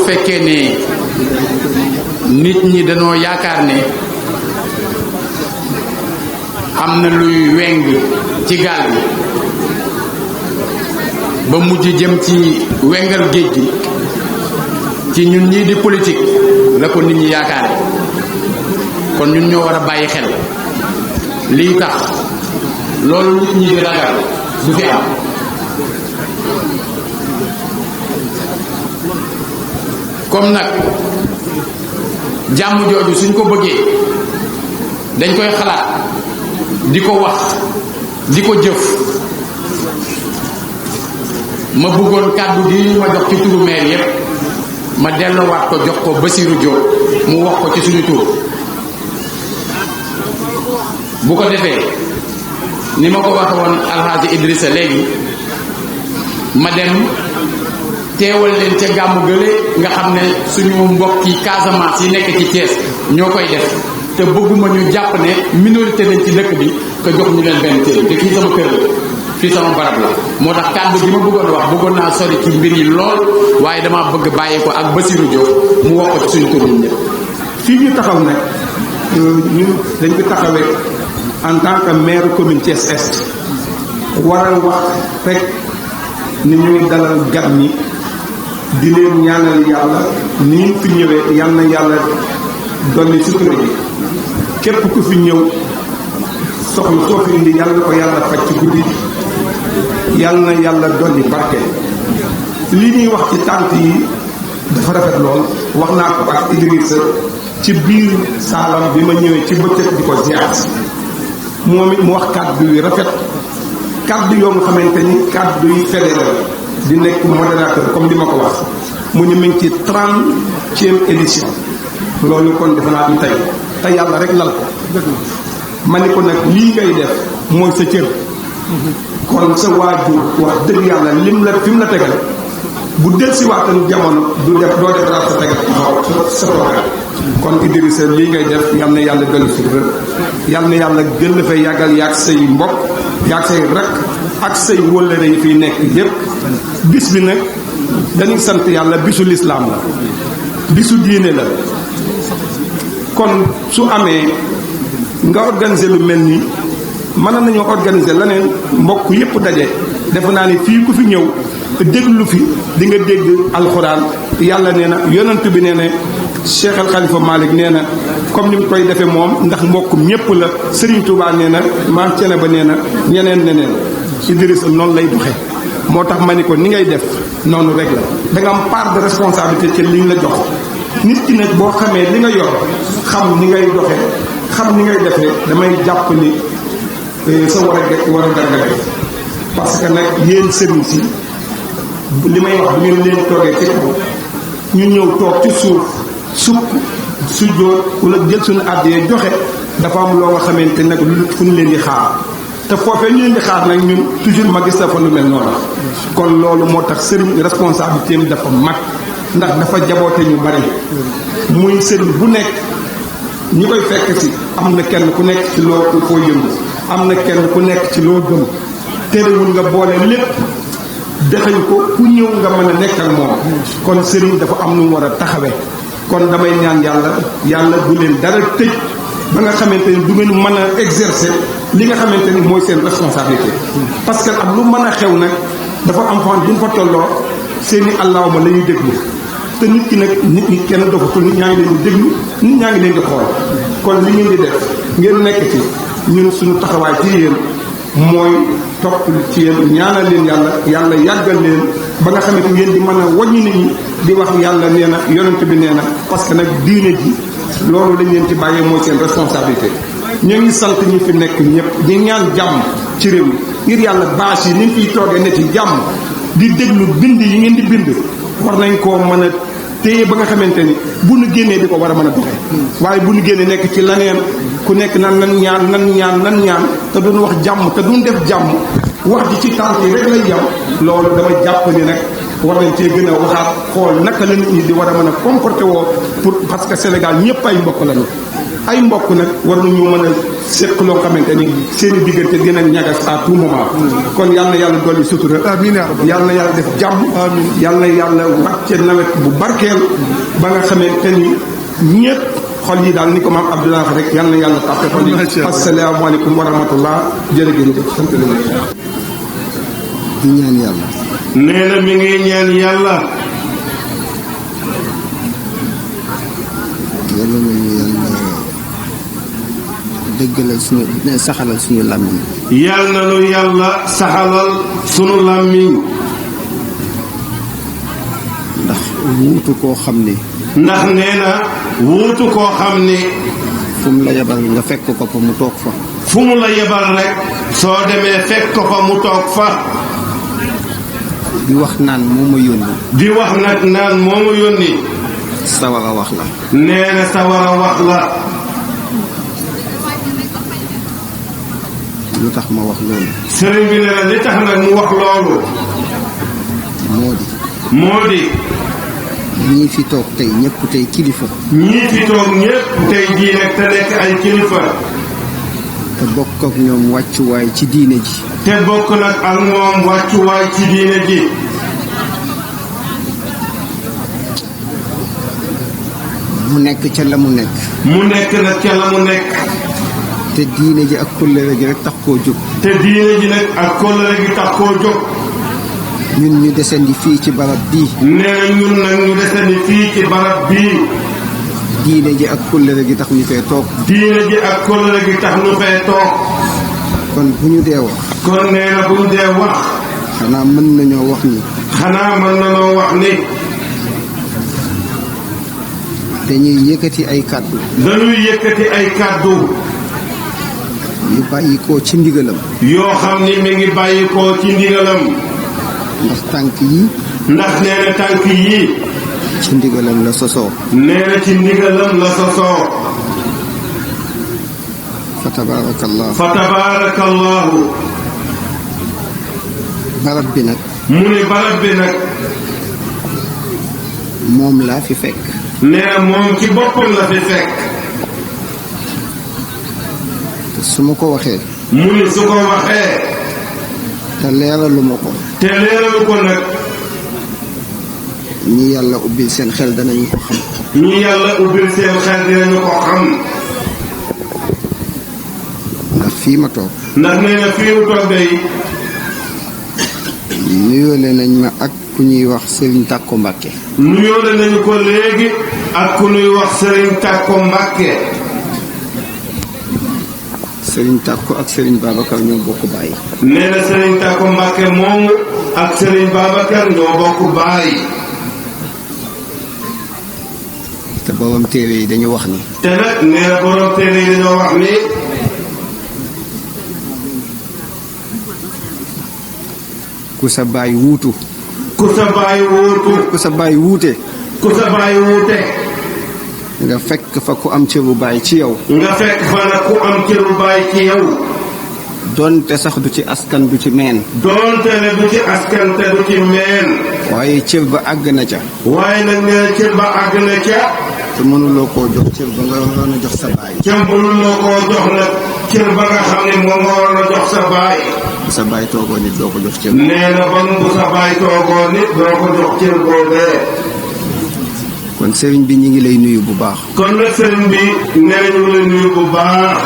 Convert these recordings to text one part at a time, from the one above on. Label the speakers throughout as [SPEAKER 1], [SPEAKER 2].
[SPEAKER 1] fekkee ne nit ñi dañoo yaakaar ne am na luy weng ci gaal bi ba mujj jëm ci wengal géej gi ci ñun ñii di politique la ko nit ñi yaakaare kon ñun ñoo war a bàyyi xel lii tax loolu nit ñi di ragal du fi am comme nag jàmm jooju suñ ko bëggee dañ koy xalaat di ko wax di ko jëf ma bëggoon kàddu gi ma jox ci turu maire yépp ma delloowaat ko jox ko Bassirou Diop mu wax ko ci suñu tur bu ko defee ni ma ko waxe woon Alxaaji Idrissa léegi ma dem teewal leen ca gàmmu gële nga xam ne suñu mbokki Casamance yi nekk ci Thiès ñoo koy def te bëgguma ñu jàpp ne minorité lañ ci dëkk bi que jox ñu leen benn téere te fii sama kër la fii sama barab la moo tax kàddu gi ma bëggoon wax bëggoon naa sori ci mbir yi lool waaye dama bëgg bàyyi ko ak Bassirou Diop mu wax ko ci suñu tur ñun ñëpp.
[SPEAKER 2] fii ñu taxaw nag ñun dañ ko taxawee en tant que maire commune Thiès Est war a wax rek ni ñuy dalal gan ñi di leen ñaanal yàlla ni ñu fi ñëwee yal na yàlla dolli sutura ji képp ku fi ñëw soxla soo fi indi yàlla ko yàlla faj ci guddi yal na yàlla dolli barke. li ñuy wax ci tànt yi dafa rafet lool wax naa ko ak Idrissa ci biir saalam bi ma ñëwee ci bëccëg di ko ziar moom it mu wax kàddu yu rafet kàddu yoo nga xamante ni kàddu yu fédéral di nekk modérateur comme li ma ko wax mu ni mu ngi ci 30e édition loolu kon defe naa du tey te yàlla rek lal ko ma ni ko nag lii ngay def mooy sa cër kon sa waajur wax dëgg yàlla lim la fi mu la tegal bu del si waatan jamono du def doo def daal sa tegal sa programme kon Idrissa lii ngay def yal na yàlla gën si rek yal na yàlla gën la fay yàggal yaag say mbokk yaag say rek ak say wóllëre yi fiy nekk yépp bis bi nag dañuy sant yàlla bisu lislaam la bisu diine la kon su amee nga organiser lu mel nii mën nañoo organiser leneen mbokk yépp daje defe naa ni fii ku fi ñëw déglu fi di nga dégg alxuraan yàlla nee na yonent bi nee na Cheikh Al Khalifa Malick nee na comme ni mu koy defee moom ndax mbokkum ñépp la Serigne Touba nee na Maam Thiénaba nee na ñeneen neneen Idrissa noonu lay doxe moo tax ma ni ko ni ngay def noonu rek la da nga am part de responsabilité ci liñ la jox nit ki nag boo xamee li nga yor xam ni ngay doxe xam ni ngay defee damay jàpp ni sa war a garga def parce que nag yéen sëriñ si li may wax bu ngeen leen toogee ci kaw ñu ñëw toog ci suuf sukk su jóot wala jël suñu àddee joxe dafa am loo nga xamante nag lu fu ñu leen di xaar te foofee ñu leen di xaar nag ñun toujours ma gis dafa lu mel noonu kon loolu moo tax sëriñ responsabilité am dafa mag ndax dafa jaboote ñu bari muy sëriñ bu nekk ñi koy fekk ci am na kenn ku nekk ci loo koo yëngu am na kenn ku nekk ci loo gëm terewul nga boole lépp dexañ ko ku ñëw nga mën a nekk ak moom kon sëriñ dafa am nu mu war a taxawee kon damay ñaan yàlla du leen dara tëj ba nga xamante ni du ngeen mën a exercer li nga xamante ni mooy seen responsabilité parce que ak lu mën a xew nag dafa am fan bu ñu fa tolloo seeni allahuma la ñuy déglu te nit ki nag nit ñi kenn dofatul nit ñaa ngi leen di déglu nit ñaa ngi leen di xool kon li ngeen di def ngeen nekk ci ñun suñu taxawaay ci yéen mooy topp ci yéen ñaanal leen yàlla yàggal leen ba nga xamante ngeen di mën a wàññi nit ñi di wax yàlla nee na yonent bi nee na parce que nag diine ji loolu lañ leen ci bàyyee mooy seen responsabilité ñoo ngi sant ñi fi nekk ñëpp di ñaan jàmm ci réew mi ngir yàlla bâche yi ni ñu fiy toogee ne ci jàmm di déglu bind yi ngeen di bind war nañ koo mën a téye ba nga xamante ni bu nu génnee di ko war a mën a doxee waaye bu nu génnee nekk ci laneen ku nekk nan ñaan te duñ wax jàmm te duñ def jàmm wax ji ci tànk yi rek lay yam loolu dama jàpp ni nag war nañ cee gën a waxaat xool naka la nit ñi di war a mën a comporté woo pour parce que Sénégal ñëpp ay mbokk lañu ay mbokk nag war nañu mën a séq loo xamante ni seen i diggante dina ñagas à tout moment. kon yal na yàlla dolli sutura. amiin yal na yàlla def jàmm. amiin yal na yàlla wàcce nawet bu barkeel ba nga xamante ni ñëpp xol yi daal ni ko maam Abdoulaye wax rek yal na yàlla tàppe xol yi. asalaamaaleykum wa rahmatullah jërëjëf sant leen.
[SPEAKER 3] di ñaan yàlla.
[SPEAKER 4] nee na mi ngi ñaan yàlla.
[SPEAKER 3] yàlla nañu yàlla dëggalal suñu saxalal suñu làmmiñ.
[SPEAKER 4] yàlla na nu yàlla saxalal sunu làmmiñ.
[SPEAKER 3] ndax wuutu koo xam ne.
[SPEAKER 4] ndax nee na wuutu koo xam ne.
[SPEAKER 3] fu mu la yebal nga fekk ko fa mu toog fa.
[SPEAKER 4] fu mu la yebal rek. soo demee fekk ko fa mu toog fa.
[SPEAKER 3] di wax naan moo ma yónni.
[SPEAKER 4] di wax nag naan moo ma yónni.
[SPEAKER 3] sawar a wax la.
[SPEAKER 4] nee na sawar a wax la.
[SPEAKER 3] lu tax ma wax loolu.
[SPEAKER 4] sëriñ bi nee na li tax nag mu wax loolu. moo di.
[SPEAKER 3] ñii fi toog tey ñëpp tey kilifa.
[SPEAKER 4] ñii fi toog ñëpp tey jii nag te nekk ay kilifa.
[SPEAKER 3] te bokk ak ñoom wàccuwaay ci diine ji.
[SPEAKER 4] te bokk nag ak moom wàccuwaay ci diine ji.
[SPEAKER 3] mu nekk ca la mu nekk.
[SPEAKER 4] mu nekk nag ca la mu nekk.
[SPEAKER 3] te diine ji ak kóllëre gi rek tax koo jóg.
[SPEAKER 4] te diine ji nag ak kóllëre gi tax koo jóg.
[SPEAKER 3] ñun ñu desandi fii ci barab bii.
[SPEAKER 4] nee na ñun nag ñu desandi fii ci barab bii.
[SPEAKER 3] diine ji ak kóllëre gi tax ñu fee toog.
[SPEAKER 4] diine ji ak kóllëre gi tax ñu fee toog.
[SPEAKER 3] kon bu ñu dee wax.
[SPEAKER 4] kon nee na bu ñu dee wax.
[SPEAKER 3] xanaa mën nañoo wax ni. dañuy yëkkati ay kàddu.
[SPEAKER 4] dañuy yëkkati ay kàddu.
[SPEAKER 3] yu bàyyikoo ci ndigalam.
[SPEAKER 4] yoo xam ni mi ngi bàyyikoo ci ndigalam.
[SPEAKER 3] ndax tànk yi.
[SPEAKER 4] ndax nee na tànk yi.
[SPEAKER 3] ci ndigalam la sosoo.
[SPEAKER 4] nee na ci ndigalam la sosoo.
[SPEAKER 3] fa tabaarakallahu.
[SPEAKER 4] fa tabaarakallahu.
[SPEAKER 3] barab bi nag.
[SPEAKER 4] mu ne barab bi nag.
[SPEAKER 3] moom laa fi fekk.
[SPEAKER 4] nee na moom ci boppam la fi fekk.
[SPEAKER 3] te su ma ko waxee.
[SPEAKER 4] mu ne su ko waxee.
[SPEAKER 3] te leeralu ma ko.
[SPEAKER 4] te leeralu ko nag.
[SPEAKER 3] ñi yàlla ubbil seen xel danañu ko xam.
[SPEAKER 4] ñi yàlla ubbil seen xel dinañu ko xam.
[SPEAKER 3] ndax fii ma toog.
[SPEAKER 4] ndax nee na fii mu toog day.
[SPEAKER 3] nuyoole nañ ma ak ku ñuy wax Serigne Tàkko Mbàkke.
[SPEAKER 4] nuyoole nañu ko léegi ak ku ñuy wax Serigne Tàkko Mbàkke.
[SPEAKER 3] Serigne Tàkko ak Serigne Babacar ñoo bokk baay.
[SPEAKER 4] nee na Serigne Tàkko Mbàkke moomu ak Serigne Babacar ñoo bokk baay.
[SPEAKER 3] te borom téere yi dañu wax ni.
[SPEAKER 4] te nag nee na borom téere yi dañoo wax ni.
[SPEAKER 3] ku sa baay wuutu.
[SPEAKER 4] ku sa baay wuutu.
[SPEAKER 3] ku sa baay wuute.
[SPEAKER 4] ku sa baay wuute.
[SPEAKER 3] nga fekk fa ku am cëru baay ci yow.
[SPEAKER 4] nga fekk fa nag ku am cëru baay ci yow.
[SPEAKER 3] doonte sax du ci askan du ci meen.
[SPEAKER 4] doonte ne du ci askan te du ci meen.
[SPEAKER 3] waaye cër ba àgg na ca.
[SPEAKER 4] waaye nag nee na cër ba àgg na ca.
[SPEAKER 3] te mënuloo koo jox cër ba nga waroon a jox sa baay.
[SPEAKER 4] ca mënuloo koo jox nag cër ba nga xam ne moom nga waroon a jox sa baay.
[SPEAKER 3] bu sa baay toogoo nit doo ko jox cër.
[SPEAKER 4] nee na ban bu sa baay toogoo nit doo ko jox cër boobee.
[SPEAKER 3] kon sëriñ bi ñu ngi lay nuyu bu baax.
[SPEAKER 4] kon nag sëriñ bi nee na ñu ngi lay nuyu bu baax.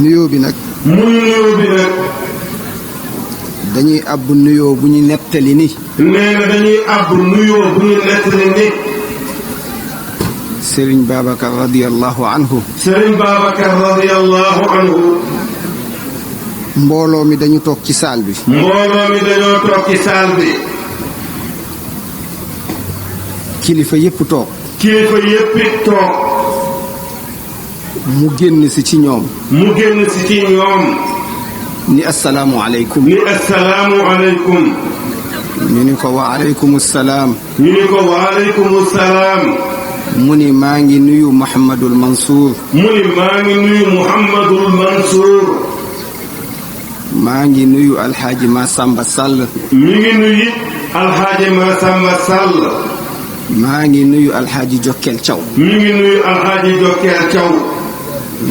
[SPEAKER 3] nuyoo bi nag.
[SPEAKER 4] muy nuyoo bi nag.
[SPEAKER 3] dañuy àbb nuyoo bu ñu nettali ni.
[SPEAKER 4] nee na dañuy àbb nuyoo bu ñu nettali ni.
[SPEAKER 3] Serigne Babacar radiyallahu anhu.
[SPEAKER 4] Serigne Babacar radiyallahu anhu.
[SPEAKER 3] mbooloo mi dañu toog ci saal bi.
[SPEAKER 4] mbooloo mi dañoo toog ci saal bi.
[SPEAKER 3] kilifa yépp toog.
[SPEAKER 4] kilifa yépp it toog.
[SPEAKER 3] mu génn si ci ñoom.
[SPEAKER 4] mu génn si ci ñoom.
[SPEAKER 3] ni asalaamu aleykum.
[SPEAKER 4] ni asalaamu aleykum.
[SPEAKER 3] ñu ni ko wa aleykum salaam.
[SPEAKER 4] ñu ni ko wa aleykum salaam.
[SPEAKER 3] mu ni maa ngi nuyu Mouhamadul Mansour.
[SPEAKER 4] mu ni maa ngi nuyu Mouhamadul Mansour.
[SPEAKER 3] maa ngi nuyu Alxaaji Masamba Sall.
[SPEAKER 4] mi ngi nuyu Alxaaji Masamba Sall.
[SPEAKER 3] maa ngi nuyu Alxaaji Jokkel Thiaw.
[SPEAKER 4] mi ngi nuyu Alxaaji Jokkel Thiaw.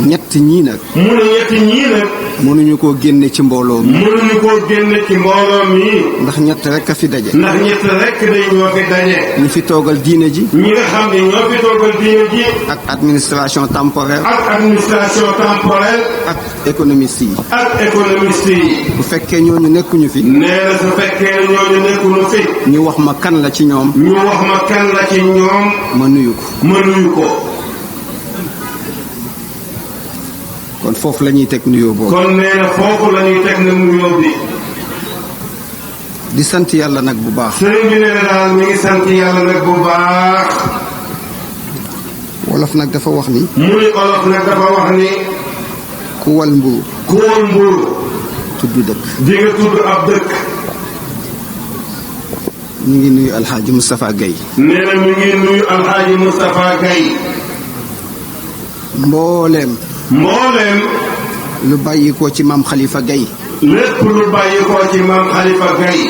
[SPEAKER 3] ñett ñii nag
[SPEAKER 4] mu ne ñetti ñii nag
[SPEAKER 3] mënuñu koo génne ci mbooloo mi
[SPEAKER 4] mënuñu koo génne ci mbooloo mi
[SPEAKER 3] ndax ñett rek a fi daje
[SPEAKER 4] ndax ñett rek day ñoo fi daje
[SPEAKER 3] ñi fi toogal diine ji
[SPEAKER 4] ñi nga xam ne ñoo fi toogal diine ji
[SPEAKER 3] ak administration temporaire
[SPEAKER 4] ak administration temporelle
[SPEAKER 3] ak économiste yi
[SPEAKER 4] ak économiste yi
[SPEAKER 3] bu fekkee ñooñu nekkuñu fi
[SPEAKER 4] nee na su fekkee ñooñu nekkuñu fi
[SPEAKER 3] ñu wax ma kan la ci ñoom
[SPEAKER 4] ñu wax ma kan la ci ñoom
[SPEAKER 3] ma nuyu ko
[SPEAKER 4] ma nuyu ko
[SPEAKER 3] kon foofu la ñuy teg nuyoo boobu
[SPEAKER 4] kon nee na foofu la ñuy teg na nuyoo bi
[SPEAKER 3] di sant yàlla nag bu baax
[SPEAKER 4] sëriñ bi nee na daal mi ngi sant yàlla nag bu baax
[SPEAKER 3] wolof nag dafa wax ni
[SPEAKER 4] mu ni olof nag dafa wax ni
[SPEAKER 3] ku wal mburu
[SPEAKER 4] ku wal mburu
[SPEAKER 3] tudd dëkk
[SPEAKER 4] di nga tudd ab dëkk
[SPEAKER 3] ñu ngi nuyu alxaaji Moustapha Gaye
[SPEAKER 4] nee na mi ngi nuyu alxaaji Moustapha Gaye
[SPEAKER 3] mbooleem
[SPEAKER 4] lu
[SPEAKER 3] bàyyi ko ci maam Khalifa Gaye
[SPEAKER 4] lépp lu bàyyi ko ci maam Khalifa Gaye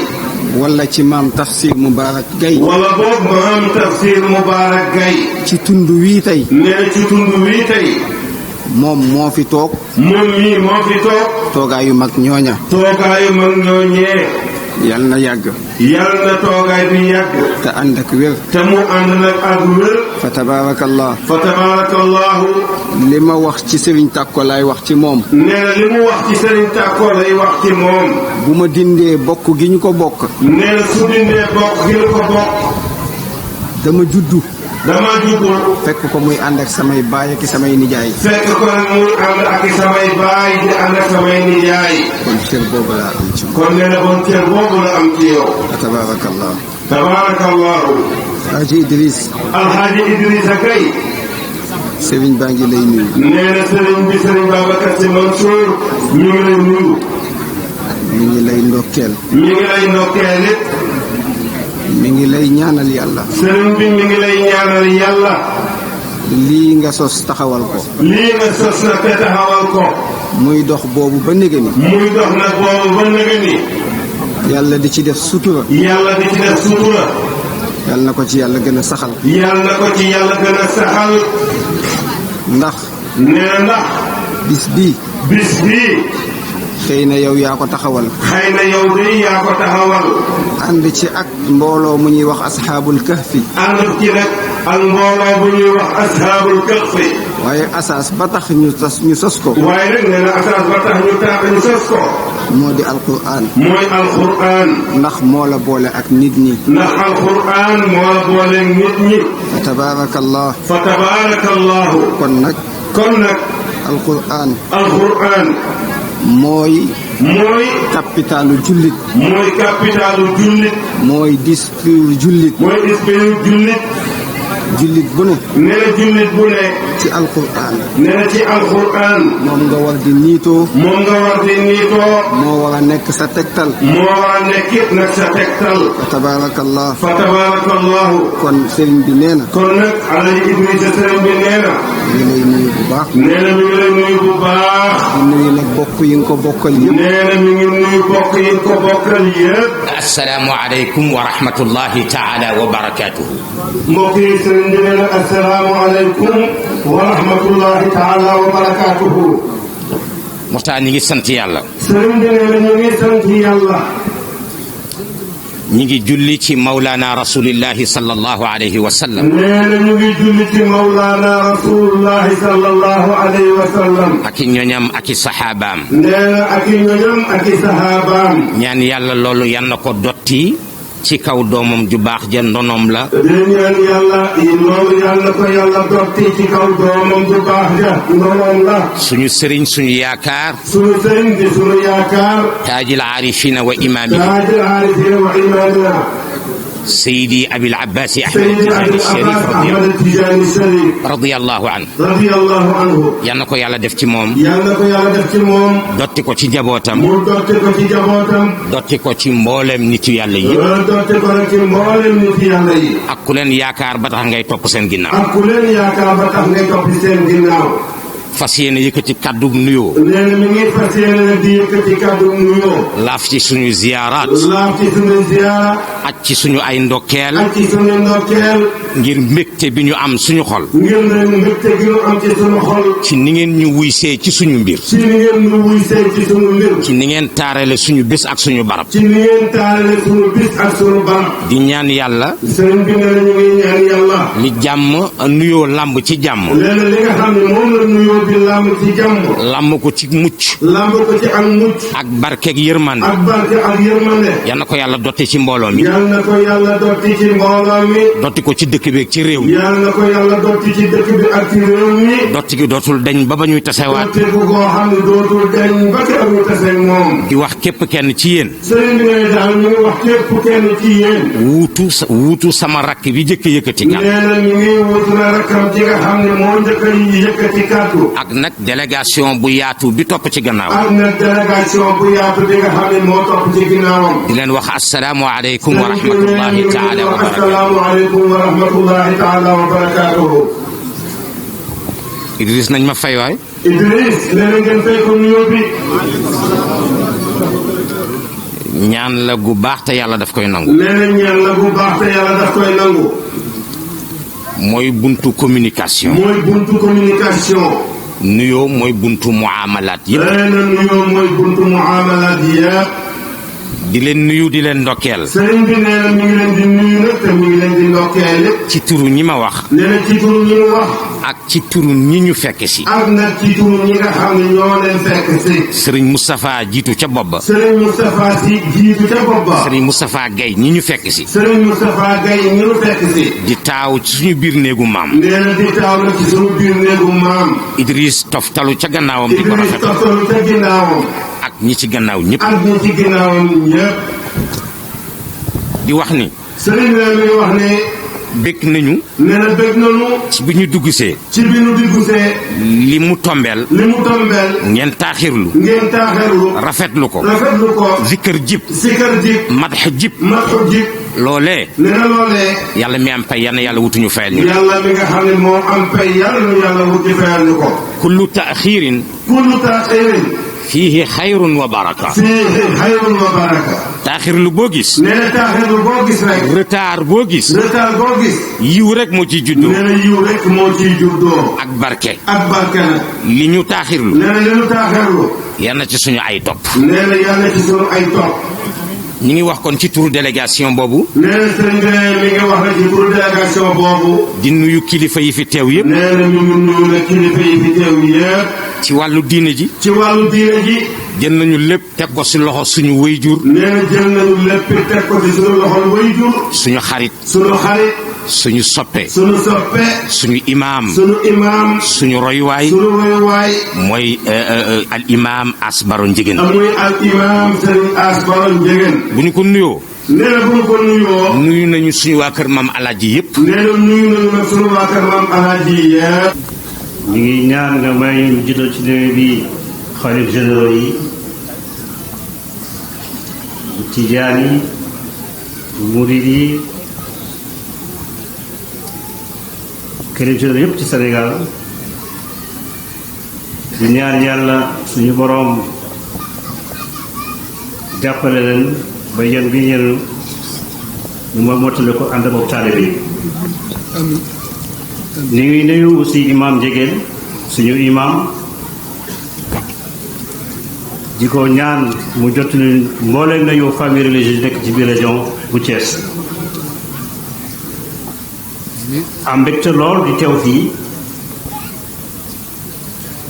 [SPEAKER 3] wala ci maam Tafsir Moubarak Gaye
[SPEAKER 4] wala boog maam Tafsir Moubarak Gaye
[SPEAKER 3] ci tund wii tey
[SPEAKER 4] nee na ci tund wii tey
[SPEAKER 3] moom moo fi toog
[SPEAKER 4] moom mii moo fi toog
[SPEAKER 3] toogaayu mag ñooña
[SPEAKER 4] toogaayu mag ñooñee
[SPEAKER 3] yal na yàgg
[SPEAKER 4] yal na toogaay bi yàgg
[SPEAKER 3] te ànd ak wér
[SPEAKER 4] te mu ànd nag ak wér
[SPEAKER 3] fa tabaarakallah
[SPEAKER 4] fa tabaarakallahu
[SPEAKER 3] li ma wax ci Sëriñ Tàkko laay wax ci moom
[SPEAKER 4] nee na li mu wax ci Sëriñ Tàkko lay wax ci moom
[SPEAKER 3] bu ma dindee bokk gi ñu ko bokk
[SPEAKER 4] nee na su dindee bokk gi ñu ko bokk
[SPEAKER 3] dama juddu
[SPEAKER 4] fekk
[SPEAKER 3] ko muy ànd ak samay baay ak samay nijaay
[SPEAKER 4] fekk ko nag muy ànd ak samay baay di ànd ak samay nijaay
[SPEAKER 3] kon cër boobu laa am ci
[SPEAKER 4] kon nee na bon cër boobu la am ci yow
[SPEAKER 3] tabaarakallah
[SPEAKER 4] tabaarakallahu
[SPEAKER 3] Alxaaji Idriss
[SPEAKER 4] Alxaaji Idrissa Gaye
[SPEAKER 3] sëriñ baa ngi lay nuyu
[SPEAKER 4] nee na sëriñ bi sëriñ Babacar Sy Mansour ñu ngi lay nuyu
[SPEAKER 3] mi ngi lay ndokkeel
[SPEAKER 4] mi ngi lay ndokkeel it
[SPEAKER 3] mi ngi lay ñaanal yàlla
[SPEAKER 4] sëriñ bi mi ngi lay ñaanal yàlla
[SPEAKER 3] lii nga sos taxawal ko
[SPEAKER 4] lii nga sos nag te taxawal ko
[SPEAKER 3] muy dox boobu ba néga ni
[SPEAKER 4] muy dox nag boobu ba néga ni
[SPEAKER 3] yàlla di ci def sutura
[SPEAKER 4] yàlla di ci def sutura
[SPEAKER 3] yàlla na ko ci yàlla gën a saxal
[SPEAKER 4] yàlla na ko ci yàlla gën a saxal
[SPEAKER 3] ndax
[SPEAKER 4] nee ndax
[SPEAKER 3] bis bii xëy na yow yaa ko taxawal
[SPEAKER 4] xëy na yow de yaa ko taxawal
[SPEAKER 3] ànd ci ak mbooloo mu ñuy wax asxaabul kahfi
[SPEAKER 4] ànd ci nag ak mbooloo bu ñuy wax asxaabul kahfi
[SPEAKER 3] waaye asaas ba tax ñu sos ko
[SPEAKER 4] waaye nag nee na asaas ba tax ñu sos ko
[SPEAKER 3] moo di alquran
[SPEAKER 4] mooy alquran
[SPEAKER 3] ndax moo la boole ak nit ñi
[SPEAKER 4] ndax alquran moo la boole ak nit ñi
[SPEAKER 3] fa tabaarakallah kon nag alquran mooy capitalu jullit mooy discours jullit jullit bu ne ci alquran moom nga war di niitoo moo war a nekk sa tegtal fa tabaarakallahu kon sëriñ bi nee na
[SPEAKER 4] kon nag Alaaji Idrissa sëriñ bi nee na
[SPEAKER 3] mi ngi lay nuyu bu baax
[SPEAKER 4] nee na mi ngi lay nuyu bu baax
[SPEAKER 3] di nuyu nag bokk yi nga ko bokkal yëpp
[SPEAKER 4] nee na mi ngi nuyu bokk yi nga ko bokkal yëpp
[SPEAKER 1] assalaamu aleykum wa rahmatullahi taala wa barakatuhu
[SPEAKER 4] mbokk yi sëriñ bi nee na assalaamu aleykum wa rahmatullahi taala wa barakatuhu
[SPEAKER 1] waxtaan ñi ngi sant yàlla
[SPEAKER 4] sëriñ bi nee na ñu ngi sant yàlla
[SPEAKER 1] ñi ngi julli ci mawlaana rasulillahi sallallahu alayhi wa sallam
[SPEAKER 4] nee na ñu ngi julli ci mawlaana rasulillahi sallallahu alayhi wa sallam
[SPEAKER 1] ak i ñoñam ak i saxaabaam
[SPEAKER 4] nee na ak i ñoñam ak i saxaabaam
[SPEAKER 1] ñaan yàlla loolu yan na ko dotti ci kaw doomam ju baax ja ndonom la
[SPEAKER 4] ñaan yàlla loolu yàlla ko yàlla dotti ci kaw doomam ju baax ja ndonom la
[SPEAKER 1] suñu sëriñ suñu yaakaar
[SPEAKER 4] suñu sëriñ di suñu yaakaar
[SPEAKER 1] taajil aarifina wa imaamina سيدي أبي العباس أحمد الشريف رضي الله عنه yal na ko yàlla def ci moom dotti ko ci njabootam dotti ko ci mboolem nitu yàlla yi ak ku leen yaakaar ba tax ngay topp seen ginnaaw
[SPEAKER 5] fas yéene yëkkati kàddu nuyoo.
[SPEAKER 3] nee na mi ngi fas yéene di yëkkati kàddu nuyoo.
[SPEAKER 5] laaf ci suñu ziyaaraat.
[SPEAKER 3] laaf ci suñu ziyaara.
[SPEAKER 5] ak ci suñu ay ndokkeel.
[SPEAKER 3] ak ci suñu ndokkeel.
[SPEAKER 5] ngir mbégte bi ñu am suñu xol.
[SPEAKER 3] ngir mbégte bi ñu am ci suñu xol.
[SPEAKER 5] ci ni ngeen ñu wuysee ci suñu mbir.
[SPEAKER 3] ci ni ngeen ñu wuysee ci suñu mbir.
[SPEAKER 5] ci ni ngeen taarale suñu bés ak suñu barab.
[SPEAKER 3] ci ni ngeen taarale suñu bés ak suñu barab.
[SPEAKER 5] di ñaan yàlla.
[SPEAKER 3] sëriñ bi nee na ñu ngi ñaan yàlla.
[SPEAKER 5] li jàmm nuyoo làmb ci jàmm.
[SPEAKER 3] léeg-léeg li nga xam ne moom la nuyoo bi làmb ci jàmm.
[SPEAKER 5] làmb ko ci mucc.
[SPEAKER 3] làmb ko ci ak mucc.
[SPEAKER 5] ak barkeeg yërmande.
[SPEAKER 3] ak barke ak yërmande.
[SPEAKER 5] yal na ko yàlla dotti ci mbooloo mi.
[SPEAKER 3] yal na ko yàlla dotti ci mbooloo mi.
[SPEAKER 5] dotti ko ci dëkk bi ak ci réew mi.
[SPEAKER 3] yal na ko yàlla dotti ci dëkk bi ak ci réew mi.
[SPEAKER 5] dotti gi dootul deñ ba ñuy tasewaat.
[SPEAKER 3] dotti bu koo xam ne dootul deñ ba keroog ñu taseeg moom.
[SPEAKER 5] di wax képp kenn ci yéen.
[SPEAKER 3] sëriñ bi ne daal ñu ngi wax képp kenn ci yéen.
[SPEAKER 5] wuutu sama rakk bi jëkk yëkkati kàddu.
[SPEAKER 3] nee na ñu ngi wuutu na rakkam ci nga xam ne moo njëkk a yëkkati kàddu.
[SPEAKER 5] ak nag délégation bu yaatu bi topp ci gannaaw.
[SPEAKER 3] ak nag délégation bu yaatu bi nga xam ne moo topp ci ginnaawam.
[SPEAKER 5] di leen wax asalaamu aleykum wa rahmatullahi taala wa barakaatuhu.
[SPEAKER 3] asalaamu aleykum wa rahmatullahi taala wa barakaatuhu.
[SPEAKER 5] Idriss nañ ma fay waay.
[SPEAKER 3] Idriss nee na ngeen fay ko nuyoo bi.
[SPEAKER 5] ñaan la gu baax te yàlla daf koy nangu.
[SPEAKER 3] nee na ñaan la gu baax te yàlla daf koy nangu.
[SPEAKER 5] mooy buntu communication.
[SPEAKER 3] mooy buntu communication.
[SPEAKER 5] nuyoo mooy buntu muamalaat yëpp.
[SPEAKER 3] nee na nuyoo mooy buntu muamalaat yëpp.
[SPEAKER 5] di leen nuyu di leen ndokkeel.
[SPEAKER 3] sëriñ bi nee na mi ngi leen di nuyu nag te mi ngi leen di ndokkeel lépp.
[SPEAKER 5] ci turu ñi ma wax.
[SPEAKER 3] nee na ci turu ñi mu wax.
[SPEAKER 5] ak ci turu ñi ñu fekk si.
[SPEAKER 3] ak nag ci turu ñi nga xam ne ñoo leen fekk si.
[SPEAKER 5] Serigne Moustapha jiitu ca bopp ba.
[SPEAKER 3] Serigne Moustapha si jiitu ca bopp ba.
[SPEAKER 5] Serigne Moustapha Gaye ñi ñu fekk si.
[SPEAKER 3] Serigne Moustapha Gaye ñi ñu fekk si.
[SPEAKER 5] di taaw ci suñu biir néegu maam.
[SPEAKER 3] nee na di taaw na ci suñu biir néegu maam.
[SPEAKER 5] Idriss toftalu ca gannaawam. di ko
[SPEAKER 3] Idriss
[SPEAKER 5] rafet
[SPEAKER 3] toftalu ca ginnaawam.
[SPEAKER 5] ak ñi ci gannaaw ñëpp.
[SPEAKER 3] ak ñi ci ginnaawam ñëpp.
[SPEAKER 5] di wax ni.
[SPEAKER 3] Serigne nee mi wax ne.
[SPEAKER 5] bëgg nañu.
[SPEAKER 3] nee na bëgg nañu.
[SPEAKER 5] ci bi ñu duggsee.
[SPEAKER 3] ci bi ñu duggsee.
[SPEAKER 5] li mu tombeel.
[SPEAKER 3] li mu tombeel.
[SPEAKER 5] ngeen taaxirlu.
[SPEAKER 3] ngeen taaxirlu.
[SPEAKER 5] rafetlu ko.
[SPEAKER 3] rafetlu ko.
[SPEAKER 5] zikkër jib.
[SPEAKER 3] zikkër jib.
[SPEAKER 5] madx jib.
[SPEAKER 3] madx jib.
[SPEAKER 5] loolee.
[SPEAKER 3] nee na loolee.
[SPEAKER 5] yàlla mi am pay yal na yàlla wutuñu fayal ñu.
[SPEAKER 3] yàlla mi nga xam ne moo am pay yàlla nu yàlla wuti fayal ñu ko.
[SPEAKER 5] kullu taaxirin.
[SPEAKER 3] kullu taaxirin.
[SPEAKER 5] fiihi xayrun wa baraka.
[SPEAKER 3] fiihi xayrun wa baraka.
[SPEAKER 5] taaxirlu boo gis.
[SPEAKER 3] nee na taaxirlu boo gis rek.
[SPEAKER 5] retard boo gis.
[SPEAKER 3] retard boo gis.
[SPEAKER 5] yiw rek moo ciy juddoo.
[SPEAKER 3] nee na yiw rek moo ciy juddoo.
[SPEAKER 5] ak barke.
[SPEAKER 3] ak barke nag.
[SPEAKER 5] li ñu taaxirlu.
[SPEAKER 3] nee na li ñu taaxirlu.
[SPEAKER 5] yal na ci suñu ay topp.
[SPEAKER 3] nee na yal na ci suñu ay topp.
[SPEAKER 5] ñu ngi wax kon ci turu délégation boobu.
[SPEAKER 3] nee na sëriñ bi mi ngi wax na ci turu délégation boobu.
[SPEAKER 5] di nuyu kilifa yi fi teew yëpp.
[SPEAKER 3] nee na ñu ngi nuyu na kilifa yi fi teew yëpp.
[SPEAKER 5] ci wàllu diine ji.
[SPEAKER 3] ci wàllu diine ji.
[SPEAKER 5] jël nañu lépp teg ko ci loxo suñu wayjur.
[SPEAKER 3] nee na jël nañu lépp teg ko ci suñu loxol wayjur.
[SPEAKER 5] suñu xarit.
[SPEAKER 3] suñu xarit.
[SPEAKER 5] suñu soppe.
[SPEAKER 3] suñu soppe.
[SPEAKER 5] suñu imaam.
[SPEAKER 3] suñu imaam.
[SPEAKER 5] suñu royuwaay.
[SPEAKER 3] suñu royuwaay.
[SPEAKER 5] mooy al imaam Asbaro Njegen.
[SPEAKER 3] muy al imaam Serigne Asbaro Njegen.
[SPEAKER 5] bu ñu ko nuyoo.
[SPEAKER 3] nee na bu ñu ko nuyoo.
[SPEAKER 5] nuyu nañu suñu waa kër maam Alaaji yëpp.
[SPEAKER 3] nee na nuyu nañu nag suñu waa kër maam Alaaji yëpp.
[SPEAKER 6] ñu ngi ñaan nga may ñu jiital ci néew bi xalif généraux yi tijaan yi murid yi xalif généraux yëpp ci Sénégal di ñaan yàlla suñu boroom jàppale leen ba yéen bi ñenu ñu ma mottale ko ànd ak taalibe bi ñu ngi nuyu aussi imam Njegen suñu imam di ko ñaan mu jottali mbooleem nañu famille religieuse nekk ci biir région bu Thiès am mbégte lool di teew fii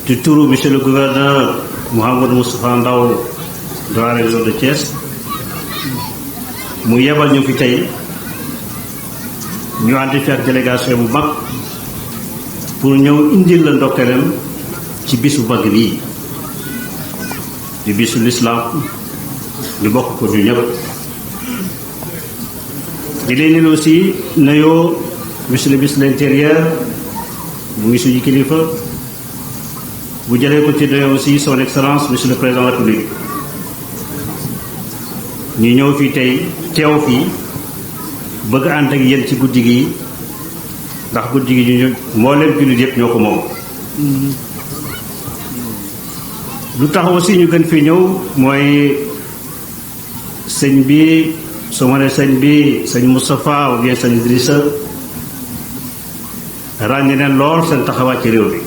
[SPEAKER 6] di turu monsieur le gouverneur Mouhamadou Moustapha Ndaw de la région de Thiès mu yebal ñu fi tey ñu ànd fi ak délégation bu mag pour ñëw indil la ndokkeelam ci bisu mag bii di bisu lislaam ñu bokk ko ñu ñëpp di leen ni aussi nuyoo monsieur le ministre de l'intérieur mu ngi suñu kilifa bu jëlee ko ci nuyoo aussi son excellence monsieur le président de la République ñu ñëw fii tey teew fii bëgg ànd ak yéen ci guddi gi ndax guddi gi ñu mboolem jullit yëpp ñoo ko moom lu tax aussi ñu gën fi ñëw mooy sëñ bi su ma ne sëñ bi sëñ Moustapha ou bien sëñ Idrissa ràññe neen lool seen taxawaay ci réew bi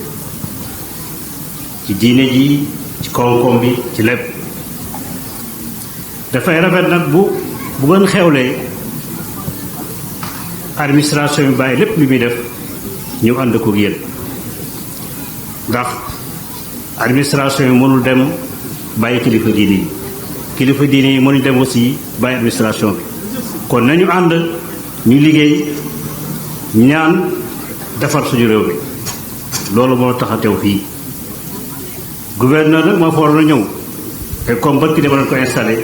[SPEAKER 6] ci diine ji ci koom-koom bi ci lépp dafay rafet nag bu ngeen xewlee administration bi bàyyi lépp lu muy def ñu ànd ko yéen ndax administration yi mënul dem bàyyi kilifa diine yi kilifa diine yi mënuñ dem aussi bàyyi administration bi kon nañu ànd ñu liggéey ñaan defar suñu réew bi loolu moo tax a teew fii gouverneur nag moo fa waroon a ñëw et comme bët ki dama doon ko installé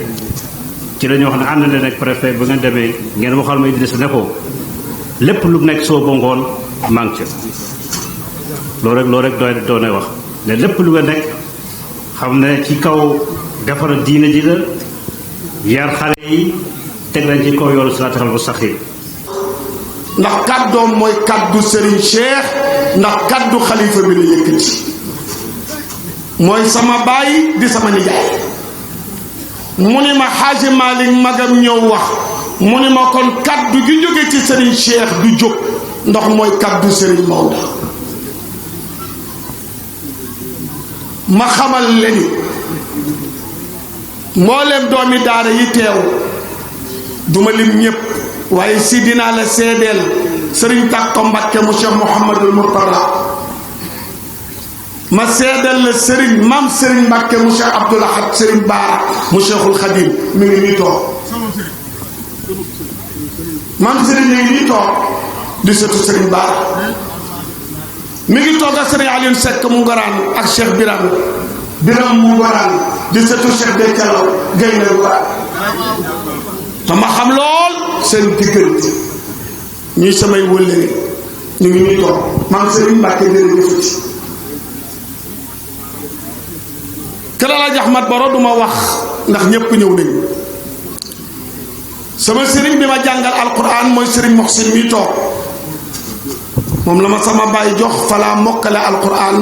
[SPEAKER 6] ci la ñu wax ne ànd leen ak préfet ba ngeen demee ngeen waxal ma Idrissa ne ko lépp lu nekk soo ba ngoon manque loolu rek doone wax ne lépp lu nga nekk xam ne ci kaw defara diine ji la yar xale yi teg lañ ci kaw yoonu siraatal mustaqiim
[SPEAKER 3] ndax kàddoom mooy kàddu Serigne Cheikh ndax kàddu xalifa bi la yëkkati mooy sama baay di sama nijaay mu ni ma Xaaji Malick magam ñëw wax mu ni ma kon kàddu gi jóge ci Serigne Cheikh du jóg ndax mooy kàddu Serigne Maodo ma xamal leen mboolem doomi daara yi teew duma lim ñépp waaye si dinaa la seedeel Serigne Takko Mbakke mu Cheikh Mouhamadul Mourtada ma seedeel la Serigne maam Serigne Mbakke mu Cheikh Abdoul Ahad Serigne Baara mu Cheikhul Khadim mi ngi nii toog maam Serigne mi ngi nii toog di sëtu Serigne Baara mi ngi toog ak Serigne Alioune Seck mu Ngoraan ak Cheikh Biram mu Ngoraan di sëtu Cheikh de Calaw Gaynde Ngoraan te ma xam lool seen diggante ñuy samay wëllëre ñu ngi ñuy toog maam Serigne Mbacke jërëjëfati kër Alaaji Ahmad Baro duma wax ndax ñépp ñëw nañu sama sëriñ bi ma jàngal alquran mooy Serigne Moxsin mi toog moom la ma sama baay jox falaa mokkale alquran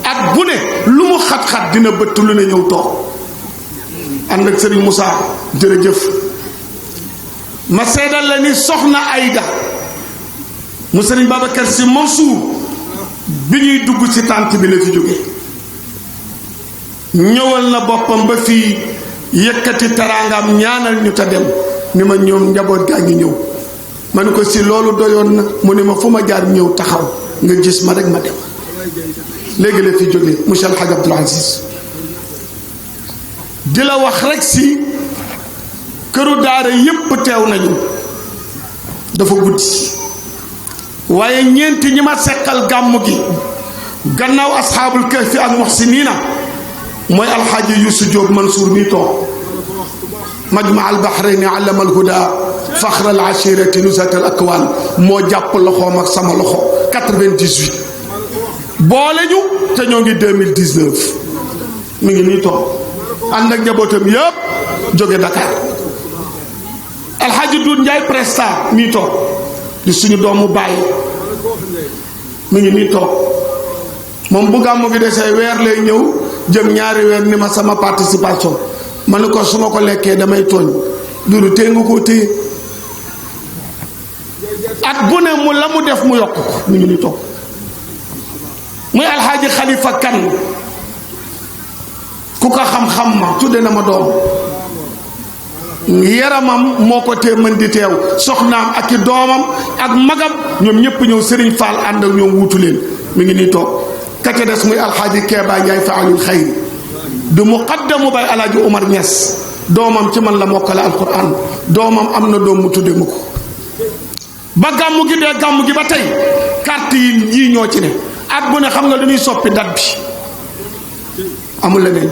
[SPEAKER 3] at bu ne lu mu xat-xat dina bëtt lu ne ñëw toog ànd ak Serigne Moussa jërëjëf ma seedal la ni soxna Ayda mu Serigne Babacar Sy Mansour bi ñuy dugg ci tànt bi la fi jóge ñëwal na boppam ba fii yëkkati teraangam ñaanal ñu ta dem ni ma ñoom njaboot gaa ngi ñëw ma ne ko si loolu doyoon na mu ne ma fu ma jaar ñëw taxaw nga gis ma rek ma dem léegi la fi jóge monsieur El Hadj Abdoul Aziz di la wax rek si këru daara yépp teew nañu dafa guddi waaye ñeenti ñi ma seqal gàmmu gi gannaaw asxaabul kahfi ak muhsinina mooy alxaaji Yuusu Jóob Mansuur mi toog majma al bahrayni allama al huda faxra al ashirati nusat al akwaan moo jàpp loxoom ak sama loxo 98 boole ñu te ñoo ngi 2019 mi ngi nii toog ànd ak njabootam yépp jóge Dakar alxaaji Duut Njaay Presta mii toog di suñu doomu bàyyi mi ngi nii toog moom bu gàmmu gi desee weer lay ñëw jëm ñaari weer ni ma sama participation ma ne ko su ma ko lekkee damay tooñ duru tee nga koo téye at bu ne mu la mu def mu yokk ko mi ngi nii toog muy alxaaji Xalifa Kan ku ko xam-xam ma tudde na ma doom yaramam moo ko tee mën di teew soxnaam ak i doomam ak magam ñoom ñépp ñëw Serigne Fall ànd ak ñoom wuutu leen mi ngi nii toog ka ca des muy alxaaji Keeba Njaay faalul xayri du muqaddamu bay alaaji Umar Ñas doomam ci man la mokkale alquran doomam am na doom mu tudde ma ko ba gàmmu gi dee gàmmu gi ba tey carte yi ñoo ci ne at bu ne xam nga dañuy soppi date bi amul leneen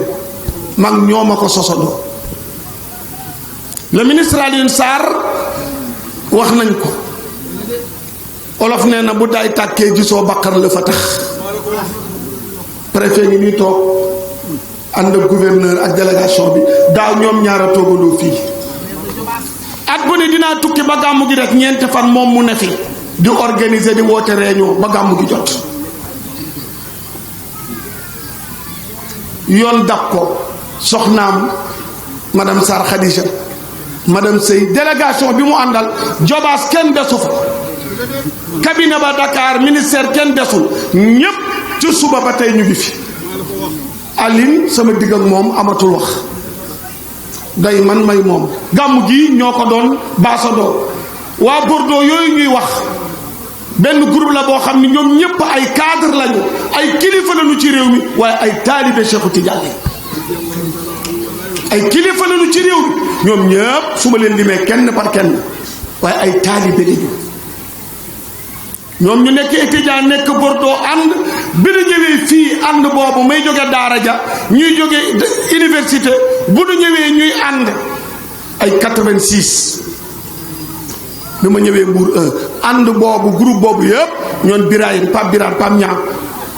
[SPEAKER 3] mag ñoo ma ko sosandoo le ministre Alioune Sarr wax nañ ko olof nee na bu daay tàkkee gisoo baqar la fa tax préfet ngi nii toog ànd ak gouverneur ak délégation bi daaw ñoom ñaara toogandoo fii at bu ne dinaa tukki ba gàmmu gi rek ñeenti fan moom mu ne fi di organiser di woote réunion ba gàmmu gi jot yoon dab ko soxnaam madame Sarr Khadija madame Sey délégation bi mu àndal Jobaas kenn desu fa cabinet ba Dakar ministère kenn desul ñépp ci suba ba tey ñu ngi fi Aline sama digg ak moom amatul wax day man may moom gàmmu gi ñoo ko doon baasadoo waa Bordeaux yooyu ñuy wax benn groupe la boo xam ne ñoom ñépp ay cadre lañu ay kilifa lañu ci réew mi waaye ay taalibe Cheikhu Tidiane ay kilifa lañu ci réew mi ñoom ñépp su ma leen limee kenn par kenn waaye ay taalibe lañu ñoom ñu nekk étudiant nekk Bordeaux ànd bi ñu ñëwee fii ànd boobu may jóge daara ja ñuy jóge université bu ñu ñëwee ñuy ànd ay 86 bi ma ñëwee Mbour 1 ànd boobu groupe boobu yëpp ñoon Birahim Pape Birahim Pape Niang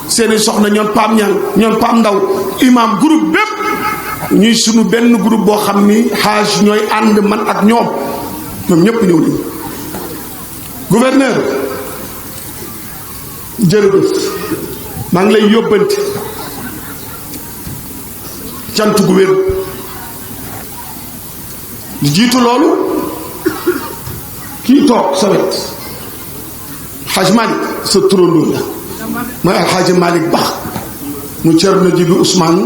[SPEAKER 3] seeni soxna ñoon Pape Niang ñoon Pape Ndaw imam groupe bépp ñuy sunu benn groupe boo xam ni xaaj ñooy ànd man ak ñoom ñépp ñëw nañu gouverneur jërëjëf maa ngi lay yóbbante cant gu wér di jiitu loolu kii toog sa wet Xaaj Malick sa turandoo la mooy Alxaaji Malick Ba mu Cerno Jibi Ousmane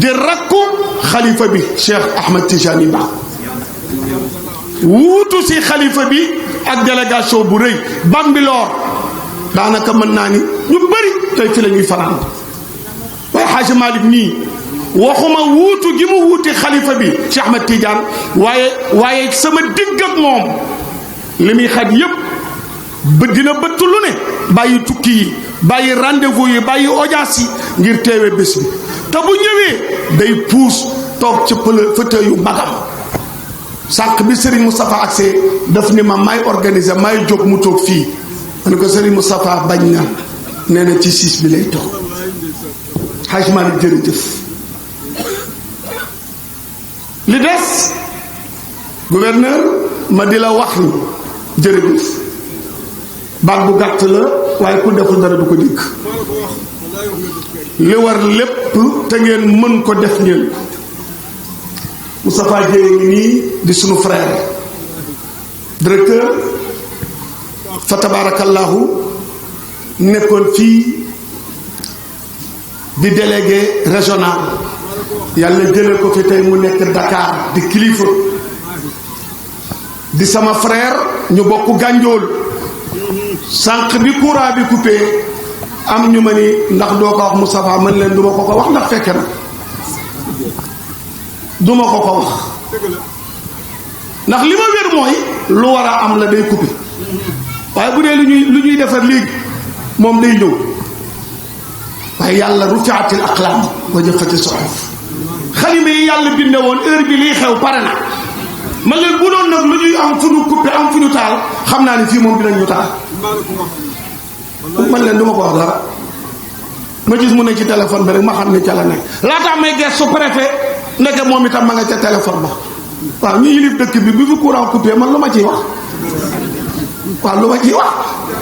[SPEAKER 3] di rakku xalifa bi Cheikh Ahmed Tijani Ba wuutu si xalifa bi ak délégation bu rëy Bambilor daanaka mën naa ni ñu bëri tey fi la ñuy fanaan waaye Xaaji Malick nii waxuma wuutu gi mu wuuti xalifa bi Cheikh Ahmed Tidiane waaye sama digg ak moom li muy xaj yépp ba dina bëtt lu ne bàyyi tukki yi bàyyi rendez-vous yi bàyyi audience yi ngir teewe bés bi te bu ñëwee day puus toog ci fauteuil yu magam sànq bi Serigne Moustapha agsee daf ni ma may organiser may jóg mu toog fii ma ne ko Serigne Moustapha bañ na nee na ci siis bi lay toog Haj Malick jërëjëf li des gouverneur ma di la wax ni jërëjëf baat bu gàtt la waaye ku deful dara du ko dégg li war lépp te ngeen mën ko def ngeen Moustapha Dieye ngi nii di sunu frère directeur fa tabarakallahu nekkoon fii di délégué régional yàlla jële ko fi tey mu nekk Dakar di kilifa di sama frère ñu bokk gànjool sànq bi courant bi coupé am ñu ma ni ndax doo ko wax Moustapha man leen duma ko wax ndax fekke na duma ko wax ndax li ma wér mooy lu war a am la day coupé waaye bu dee lu ñuy defar léegi moom day ñëw waaye yàlla rufiatil aqlaam wa jaffati suhuf xalima yi yàlla binde woon heure bi liy xew pare na man leen bu doon nag lu ñuy am fu ñu coupé am fu ñu taal xam naa ni fii moom dinañ ñu taal man leen du ma ko wax dara ma gis mu ne ci téléphone bi rek ma xam ne ca la nekk laataa may gestu préfet ndeke moom itam ma nga ca téléphone ba waaw ñu yilif dëkk bi bu fi courant coupé man lu ma ciy wax waaw lu ma ciy wax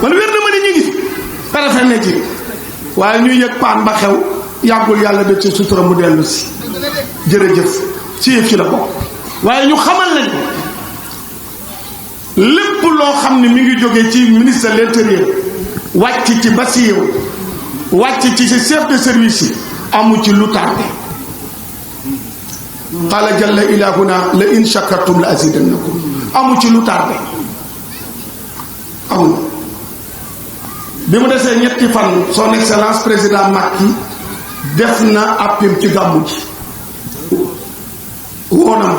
[SPEAKER 3] man wér na ma ne ñu ngi fi préfet ne ci waaye ñuy yëg paan ba xew yàggul yàlla def ci sutura mu dellu si jërëjëf ci yëf ci la bokk waaye ñu xamal lañ lépp loo xam ne mi ngi jógee ci ministre de l'intérieur wàcc ci Bassirou wàcc ci chef de service yi amu ci lu tardé qala jalla ilahuna la in shakartum la azidannakum amu ci lu tardé amul bi mu desee ñetti fan son excellence président Macky def na appim ci gàmmu ji woona ma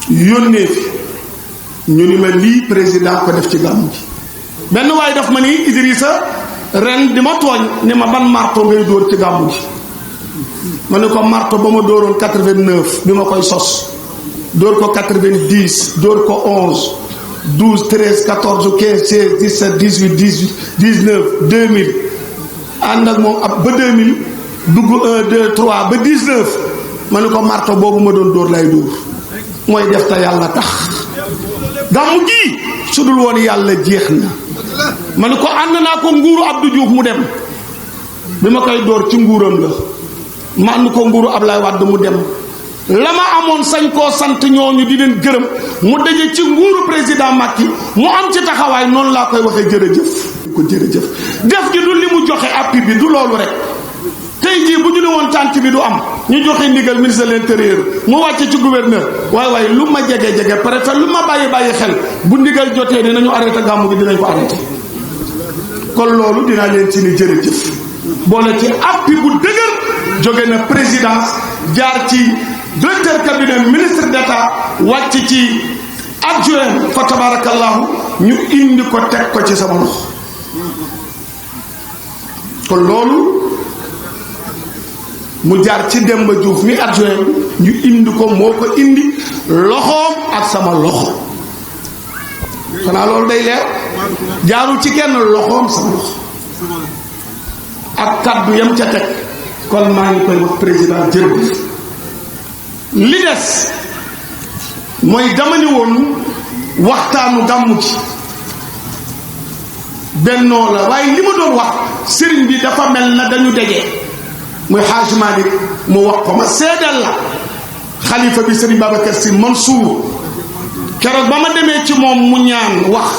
[SPEAKER 3] yónnee fi ñu ni ma lii président ko def ci gàmmu ji benn waaye daf ma ni Idrissa ren di ma tooñ ni ma ban marto ngay dóor ci gàmmu ji ma ne ko marto ba ma dóoroon 89 bi ma koy sos dóor ko 90 dóor ko 11 12 13 14 15 16 17 18 18 19 2000 ànd ak moom ab ba 2000 dugg 1 2 3 ba 19 ma ne ko marto boobu ma doon dóor lay dóor mooy def te yàlla tax gàmmu gi su dul woon yàlla jeex na ma ne ko ànd naa ko nguuru Abdou Diouf mu dem bi ma koy dóor ci nguuram la ma ànd ko nguuru Ablaye Wade mu dem la ma amoon sañ koo sant ñooñu di leen gërëm mu daje ci nguuru président Macky mu am ci taxawaay noonu laa koy waxee jërëjëf ko jërëjëf def gi du li mu joxe appui bi du loolu rek tey jii bu ñu ne woon tànk bi du am ñu joxe ndigal ministre de l'intérieur mu wàcce ci gouverneur waaye lu ma jege préfet lu ma bàyyi xel bu ndigal jotee dinañu arrêté gàmmu gi dinañ ko arrêté kon loolu dinaa leen ci ni jërëjëf boole ci appui bu dëgër jóge na présidence jaar ci directeur cabinet ministre d'état wàcc ci adjoint fa tabarakallahu ñu indi ko teg ko ci sama loxo kon loolu mu jaar ci Demba Diouf mi adjoint ñu indi ko moo ko indi loxoom ak sama loxo xanaa loolu day leer jaarul ci kenn loxoom sama loxo ak kaddu yam ca teg kon maa ngi koy wax président jërëjëf li des mooy dama ni woon waxtaanu gàmmu gi bennoo la waaye li ma doon wax sëriñ bi dafa mel na dañu degee muy Haaj Malick mu wax ko ma seedal la xalifa bi sëriñ Babacar Sy Mansour keroog ba ma demee ci moom mu ñaan wax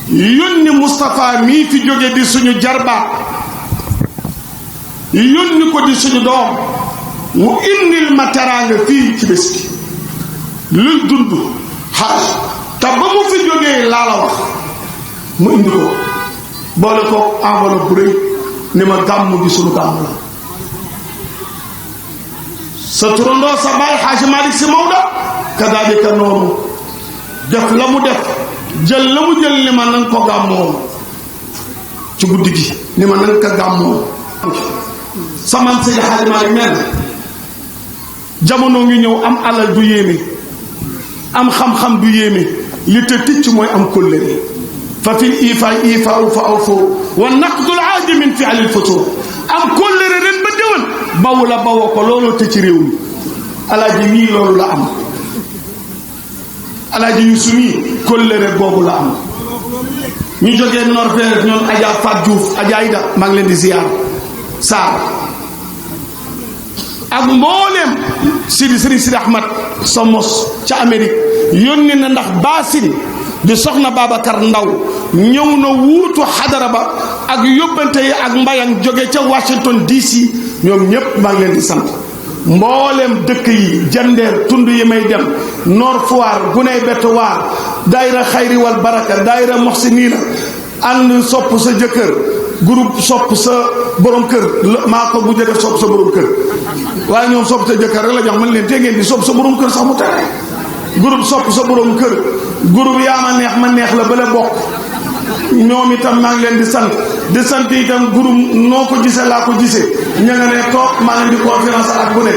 [SPEAKER 3] yónni Moustapha mii fi jóge di suñu jarbaat yónni ko di suñu doom mu indil ma teraanga fii ci bés bi luy dund xaaj te ba mu fi jógee laa la wax mu indi ko boole ko enveloppe bu rëy ni ma gàmmu gi suñu gàmmu la sa turandoo sa baay Xaaji Malick Sy Maodo kadaalika noonu def la mu def jël la mu jël ni ma nanga ko gàmmoo ci guddi gi ni ma nanga ko gàmmoo sama Seydi Xaaji Malick mel jamono ngi ñëw am alal du yéeme am xam-xam du yéeme li te ticc mooy am kóllëre fa fil ifaau fa aw foo wa naqdul aadi min fi alil futur am kóllëre ren ba déwén bawu la bawoo ko looloo te ci réew mi alaaji mii loolu la am alaaji Yuusu mii kóllëre boobu la am ñu jógee Norvège ñoom Adja Fat Diouf Adja Aïda maa ngi leen di ziar Saar ak mbooleem Sidi Ahmad Somos ca Amérique yónni na ndax baasin di soxna Babacar Ndaw ñëw na wuutu xadara ba ak yóbbante yi ak mbayang jóge ca Washington DC ñoom ñépp maa ngi leen di sant mbooleem dëkk yi jandeer tund yi may dem Nord Foire Guney Betuwaar daayira xayri wal baraka daayira moxsiniina ànd sopp sa jëkkër groupe sopp sa borom kër maa ko bu jëkk sopp sa borom kër waaye ñoom sopp sa jëkkër rek la jox man leen te ngeen di sopp sa borom kër sax mu tere groupe sopp sa borom kër groupe yaa ma neex la bale bokk ñoom itam maa ngi leen di sant itam groupe noo ko gisee laa ko gisee ña nga ne toog maa leen di conférence ak bu ne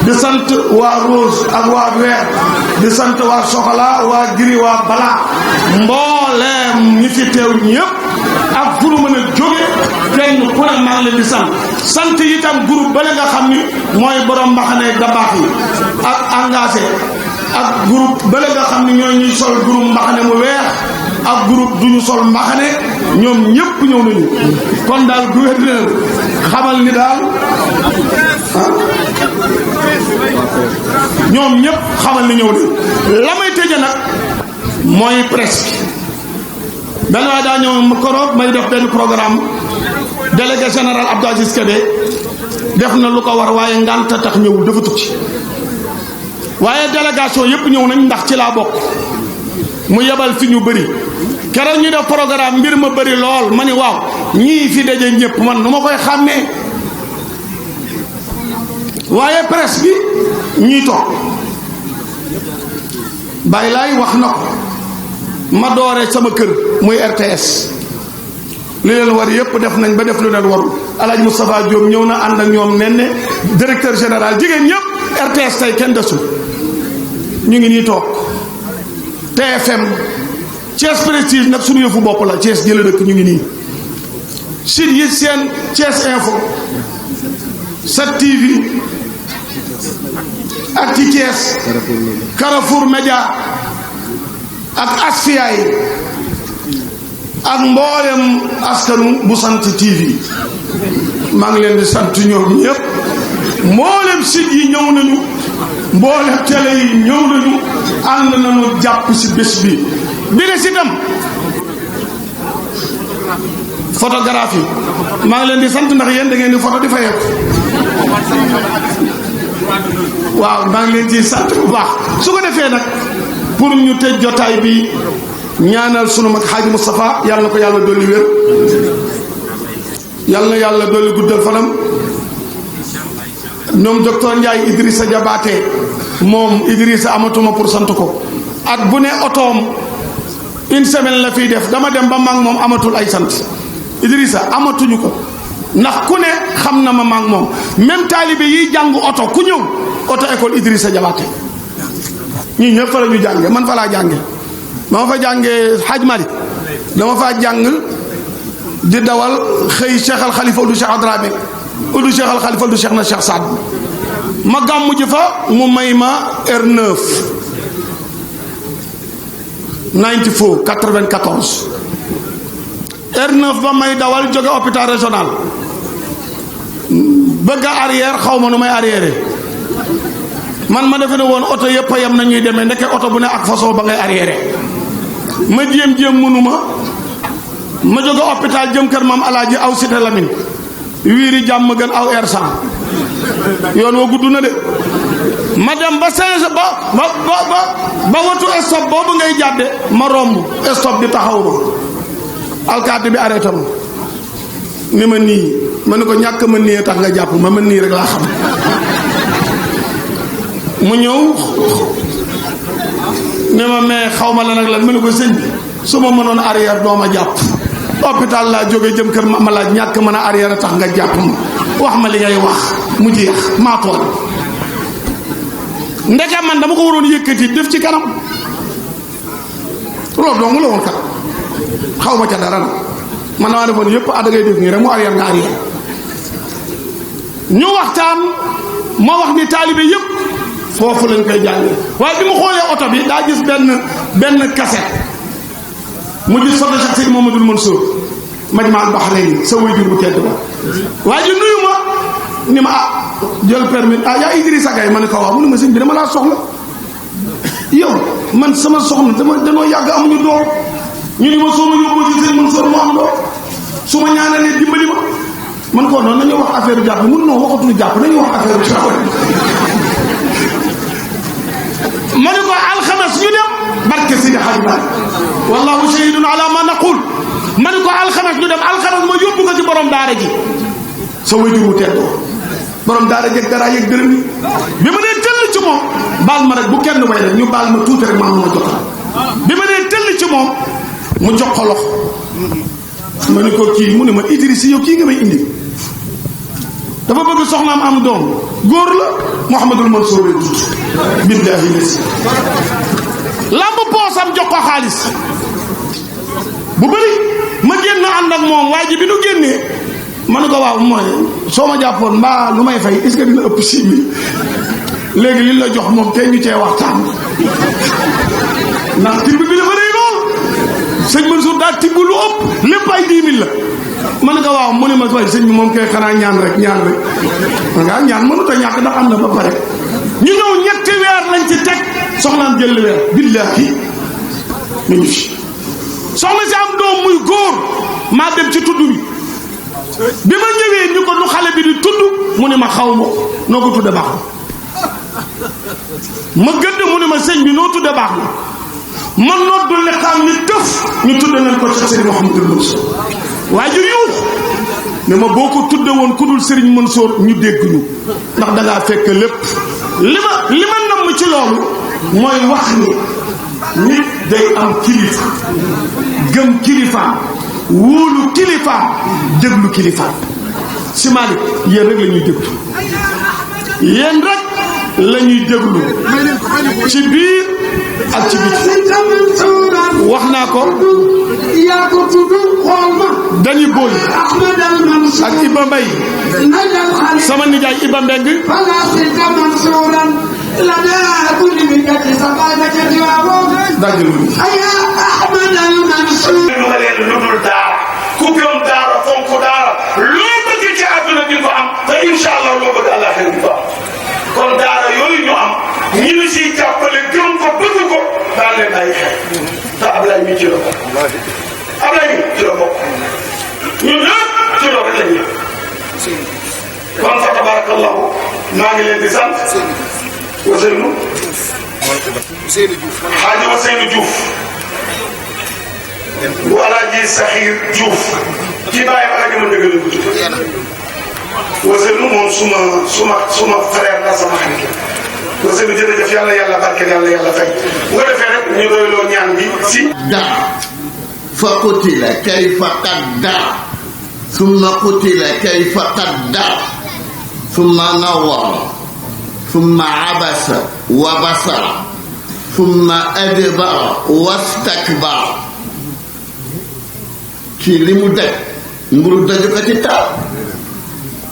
[SPEAKER 3] di sant waa rose ak waa vert di sant waa chocolat waa gris waa blanc mbooleem ñi fi teew ñëpp ak fu nu mën a jóge kenn ku ne maa ngi leen di sant itam groupe bale nga xam ni mooy borom mbaxane da baax yi ak engagé ak groupe bale nga xam ni ñooy ñuy sol groupe mbaxane mu weex ak groupe duñu sol mbaxane ñoom ñëpp ñëw nañu kon daal gouverneur xamal ni daal ñoom ñëpp xamal ni ñëw nañu la may tëje nag mooy presse benn waaye daa ñëw ma koroog may def benn programme délégué général Abdou Aziz Kébé def na lu ko war waaye ngànta tax ñëwul dafa tukki waaye délégation yépp ñëw nañ ndax ci laa bokk mu yebal fi ñu bëri keroog ñu def programme mbir ma bëri lool ma ni waaw ñii fi daje ñëpp man nu ma koy xàmmee waaye presse bi ñii toog bàyyi laay wax na ko ma doore sama kër muy RTS li leen war yépp def nañ ba def lu leen warul Alaaji Moustapha Diop ñëw na ànd ak ñoom ne directeur général jigéen ñëpp RTS tey kenn desul ñu ngi nii toog TFM Thiès Prestige nag suñu yëfu bopp la Thiès jëla dëkk ñu ngi nii site yi seen Thiès Info 7TV ak ci Thiès Carrefour Média ak Asfiya yi ak mboolem askanu bu sant TV maa ngi leen di sant ñoom ñëpp mboolem site yi ñëw nañu mboolem télé yi ñëw nañu ànd nañu jàpp si bés bi bi nga si tam photographie maa ngi leen di sant ndax yéen da ngeen di photo di fayeeku waaw maa ngi leen ci sant bu baax su ko defee nag pour ñu tëj jotaay bi ñaanal sunu mag Xaaji Moustapha yàlla na ko yàlla dolli wér yàlla na yàlla dolli guddal fanam ñoom docteur Ndiaye Idrissa Diabaté moom Idrissa amatuma pour sant ko at bu ne otoom une semaine la fiy def dama dem ba maag moom amatul ay sant Idrissa amatuñu ko ndax ku ne xam na ma maag moom même taalibe yiy jàng oto ku ñëw oto école Idrissa Diabaté ñii ñëpp fa la ñu jànge man fa laa jànge dama fa jànge Hadj Malick dama fa jàng di dawal xëy Cheikh Al Khalifa du Cheikh Adrame du Cheikh Al Khalifa du Cheikh na Cheikh Saad ma gàmmu ji fa mu may ma R9 94 R9 ba may dawal jóge hôpital régional bëgg a arrière xaw ma nu may arrière man ma defe ne woon oto yëpp a yem na ñuy demee ndeke oto bu ne ak façon ba ngay arrière ma jéem mënuma ma jóge hôpital jëm kër maam alaaji aw Cité Lamine wiiri jàmm gën aw R100 yoon wa gudd na de ma dem ba Saint ba watu stop boobu ngay jàdde ma romb stop di taxaw ma alkaati bi arrêté ma ni ma nii ma ne ko ñàkk ma nii tax nga jàpp ma nii rek laa xam mu ñëw ne ma mais xaw ma la nag lan ma ne ko sëñ bi su ma mënoon arrière doo ma jàpp hôpital laa jóge jëm kër ma laaj ñàkk mën a arrière tax nga jàpp ma wax ma li ngay wax mu jeex maa tool ndeke man dama ko waroon yëkkati def ci kanam loolu dong la woon kat xaw ma ca dara nag man damaa defoon yëpp da ngay def nii rek mu arrière nga arrière ñu waxtaan ma wax ni taalibe yëpp foofu lañ koy jàngee waaye bi mu xoolee oto bi daa gis benn cassette mu gis photo Cheikh Seydi Mouhamadoul Mansour Majmahul Bahrayni sa waajur bu tedd ba waaye ji nuyu ma ni ma jël permis yaa Idrissa Gaye ma ne ko waaw mu ne ma sëñ bi dama laa soxla yow man sama soxna danoo yàgg amuñu doom ñu ni ma soo ma yóbboo ci sëñ Mansour mu am doom su ma ñaanalee dimbali ma man ko noonu nañu wax affaire jàpp mun noo waxatuñu jàpp nañu wax affaire jàpp ma ne ko alxames ñu dem barke Seydi Hadji Malick wallahu shahidun ala ma naqul ma ne ko alxames ñu dem alxames ma yóbbu ko ci borom daara ji sa wajur mu tedd borom daara jeeg dara yeeg dërëm yi bi ma nee tëll ci moom baal ma rek bu kenn way rek ñu baal ma tuuti rek ma jotal bi ma nee tëll ci moom mu jox ko loxo ma ne ko kii mu ne ma Idrissa yow kii nga may indi dafa bëgg soxnaam am doom góor la Mouhamadoul Mansour la tudd billahi lasi lamb poosam jox ko xaalis bu bëri ma génn ànd ak moom waaye ji bi nu génnee ma ne ko waaw mooy soo ma jàppoon mbaa lu may fay est-ce que dina ëpp 6 000 léegi li la jox moom tey ñu cee waxtaan ndax tibb bi dafa rëy lool sëñ Mansour daa tibb lu ëpp lépp ay 10 000 la ma ne ko waaw mu ne ma fay sëñ bi moom kay xanaa ñaan rek man ngaa ñaan mënut a ñàkk ndax am na ba pare ñu ñëw 3 weer lañ ci teg soxnaam jël weer billahi ñu ngi fi soxna si am doom muy góor maa dem ci tudd bi ma ñëwee ñu ko lu xale bi di tudd mu ne ma xaw ma noo ko tudde baax ma gëdd mu ne ma sëñ bi noo tudde baax na ma noddu liqaam ni tëf ñu tudde nañ ko Cheikh Seydi Mouhamadoul Mansour waaye ju yuux ne ma boo ko tudde woon ku dul Serigne Mansour ñu dégg ñu ndax dangaa fekk lépp li ma namm ci loolu mooy wax ni nit day am kilifa gëm kilifaam wóolu kilifaam déglu kilifaam si Malick yéen rek la ñuy déglu yéen rek la ñuy déglu ci biir ak ci biti wax naa ko
[SPEAKER 7] yaa ko tudd xool ma
[SPEAKER 3] dañuy boy ak Iba Mbaye sama nijaay Iba Mbengue dajul
[SPEAKER 8] lu dul daara ku gëm daara fonk daara loo bëgg ci
[SPEAKER 3] Ablaye ci la bokk ñun ñëpp ci loolu rek lañ ñëw kon fa tabarakallahu maa ngi leen di sant Ousseynou Xaaji Ousseynou Diouf bu Alaaji Saxiir Diouf ci bàyyi Alaaji ma dëgg lañ ko tudd Ousseynou moom suma frère la sama xarit Ousseynou jërëjëf yàlla barkeel yàlla fay bu ko defee rek ñu doyloo ñaan bi si
[SPEAKER 8] fa qutila kayfa qaddara summa qutila kayfa qaddara summa nawwara summa abasa wa basara summa adbara wastakbara ci li mu daj mburu daju ko ci taal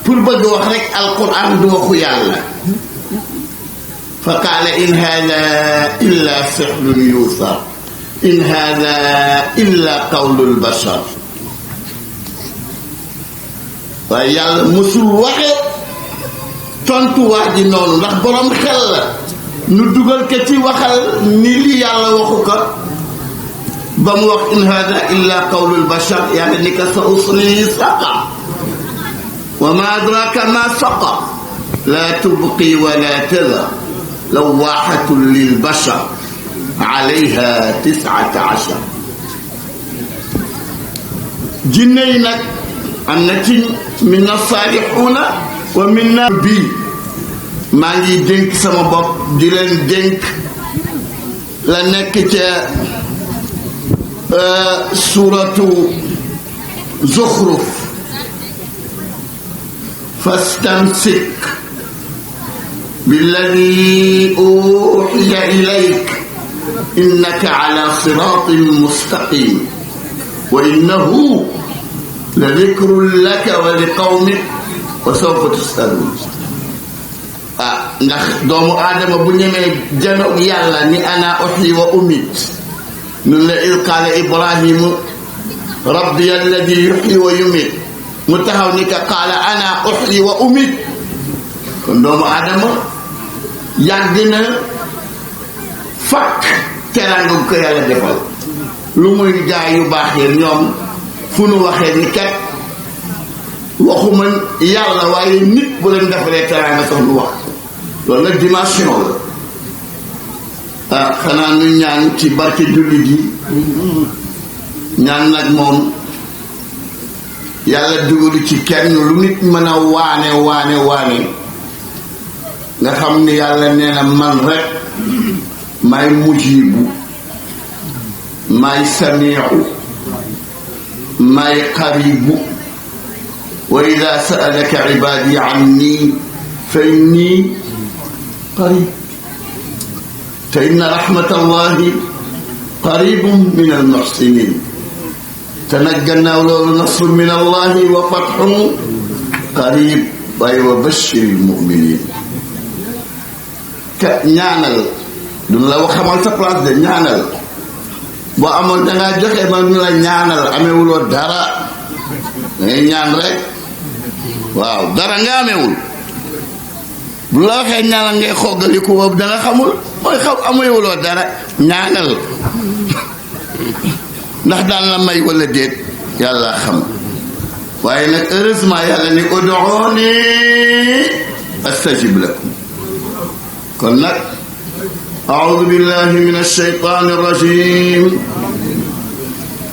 [SPEAKER 8] pour bëgg wax rek alquran du waxu yàlla fa qaala in hada illa sihrun yusar in hada illa qawlul bashar waaye yàlla musul waxe tontu waa ji noonu ndax borom xel la nu dugal ko ci waxal ni li yàlla waxu ko ba mu wax in hada illa qawlul bashar yàlla ni ko sa usli saqa wa ma adraka ma saqa la tubqi wa la tadar lawaaxatun lil bashar alayha 19 jinne yi nag am na ci minna saalixuuna wa minna bii maa ngi dénk sama bopp di leen dénk la nekk ca suuratu Zuxruf fastamsik billadi uuxiya ilayk innaka ala siraatin mustaqim wa innahu la dikrun laka wa li qawmik wa sawfa tusaluun ndax doomu aadama bu ñemee janoog yàlla ni ana uxyi wa umit nun la id qaala ibrahimu rabbi alladi yuxyi wa yumit mu taxaw ni ka qaala ana uxyi wa umit kon doomu aadama yàgg na fakk teraanga ko yàlla defal lu muy gaay yu baax yi ñoom fu nu waxee ni kat waxuma yàlla waaye nit bu leen defalee teraanga sax nu wax loolu nag dimension la xanaa nu ñaan ci barke julli gi ñaan nag moom yàlla dugalu ci kenn lu nit mën a waane nga xam ni yàlla nee na man rek maay mujibu maay samiu maay qaribu wa ida saalaka ibadi anni fa inni qarib te inna rahmatallahi qaribun min almuhsinin te nag gannaaw loolu nasrun min allahi wa fathun qarib waaye wa bashir almuminin ka ñaanal du la wax xamal sa place de ñaanal boo amoon dangaa joxe ma ñu la ñaanal amewuloo dara dangay ñaan rek waaw dara nga amewul bu la waxee ñaanal ngay xoggaliku boobu da nga xamul mooy xam amewuloo dara ñaanal ndax daan la may wala déet yàlla xam waaye nag heureusement yàlla ni ud'uuni astajib lakum kon nag a'uudu billahi min ash-shaytaani rajiim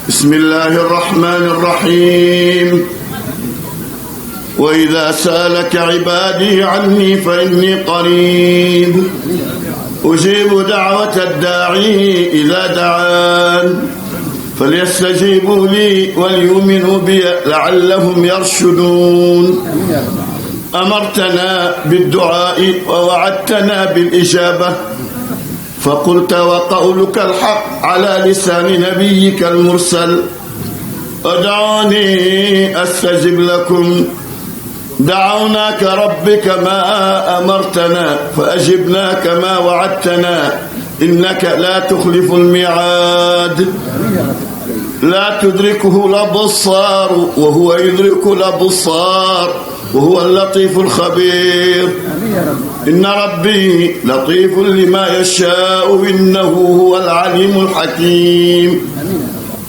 [SPEAKER 8] bismillahi rahmaani rahiim wa idhaa sa'alaka 'ibaadii 'annii fa innii qariib ujiibu da'wata ad-daa'i idhaa da'aan فليستجيبوا لي وليؤمنوا بي لعلهم يرشدون أمرتنا بالدعاء ووعدتنا بالإجابة فقلت وقولك الحق على لسان نبيك المرسل ادعوني أستجب لكم دعوناك ربك ما أمرتنا فأجبناك ما وعدتنا إنك لا تخلف الميعاد لا تدركه الأبصار وهو يدرك الأبصار وهو اللطيف الخبير إن ربي لطيف لما يشاء إنه هو العليم الحكيم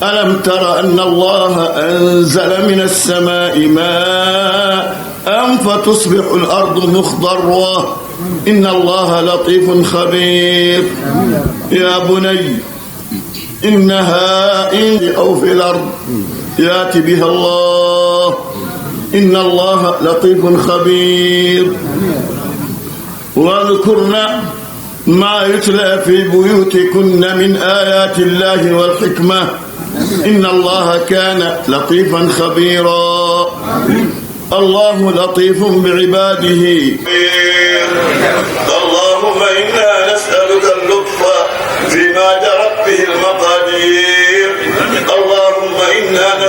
[SPEAKER 8] ألم تر أن الله أنزل من السماء ماء فتصبح الأرض مخضرة إن الله لطيف خبير يا بني إنها إن أو في الأرض يأتي بها الله إن الله لطيف خبير واذكرن ما يتلى في بيوتكن من آيات الله والحكمة إن الله كان لطيفا خبيرا الله لطيف بعباده اللهم إنا نسألك اللطف فيما جرت به المقادير اللهم إنا